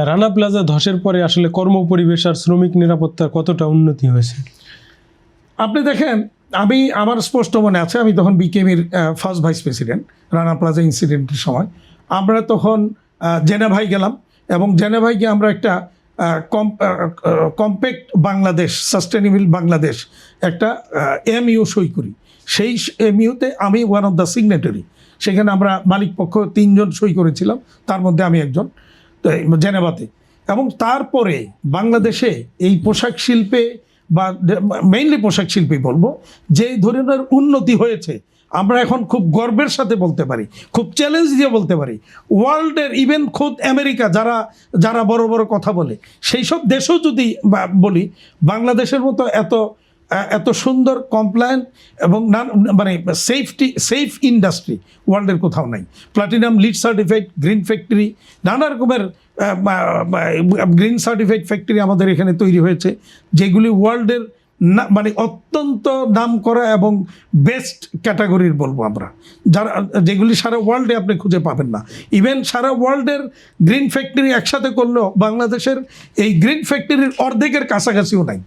Rana plaza ধসের পরে আসলে কর্মপরিবেশ আর শ্রমিক নিরাপত্তার কতটা উন্নতি হয়েছে? আপনি দেখেন, আমার স্পষ্ট মনে আছে, আমি তখন বিকেএমির first vice president. Rana plaza ইনসিডেন্টের সময় আমরা তখন জেনেভায় গেলাম, এবং জেনেভায় গিয়ে আমরা একটা কম্প্যাক্ট বাংলাদেশ, সাস্টেনেবল বাংলাদেশ একটা এমইউ সই করি। সেই এমইউতে আমি ওয়ান অফ দ্য সিগনেটারি। সেখানে আমরা মালিক পক্ষ 3 জন সই করেছিলাম, তার মধ্যে আমি একজন, জেনেভাতে। এবং তারপরে বাংলাদেশে এই পোশাক শিল্পে বা মেইনলি পোশাক শিল্পী বলবো, যে ধরনের উন্নতি হয়েছে, আমরা এখন খুব গর্বের সাথে বলতে পারি, খুব চ্যালেঞ্জ দিয়ে বলতে পারি, ওয়ার্ল্ডের ইভেন খোদ আমেরিকা যারা বড় বড় কথা বলে, সেই সব দেশেও যদি বলি, বাংলাদেশের মতো এত সুন্দর কমপ্লায়েন্ট এবং মানে সেফ ইন্ডাস্ট্রি ওয়ার্ল্ডের কোথাও নাই। Platinum lead certified green factory, নানা রকমের গ্রিন সার্টিফাইড ফ্যাক্টরি আমাদের এখানে তৈরি হয়েছে, যেগুলি ওয়ার্ল্ডের মানে অত্যন্ত নাম করা এবং বেস্ট ক্যাটাগরির বলবো আমরা, যেগুলি সারা ওয়ার্ল্ডে আপনি খুঁজে পাবেন না। ইভেন সারা ওয়ার্ল্ডের গ্রিন ফ্যাক্টরি একসাথে করলেও বাংলাদেশের এই গ্রিন ফ্যাক্টরির অর্ধেকের কাছাকাছিও নাই।